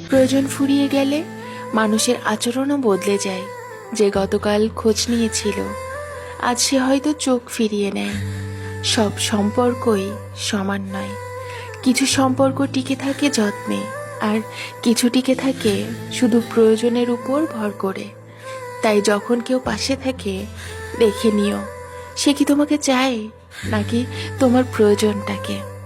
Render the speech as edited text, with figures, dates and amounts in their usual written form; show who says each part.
Speaker 1: প্রয়োজন ফুরিয়ে গেলে মানুষের আচরণও বদলে যায়। যে গতকাল খোঁজ নিয়েছিল আজ সে হয়তো চোখ ফিরিয়ে নেয়। সব সম্পর্কই সমান নয়। কিছু সম্পর্ক টিকে থাকে যত্নে, আর কিছু টিকে থাকে শুধু প্রয়োজনের উপর ভর করে। তাই যখন কেউ পাশে থাকে দেখে নিও সে কি তোমাকে চায় নাকি তোমার প্রয়োজনটাকে।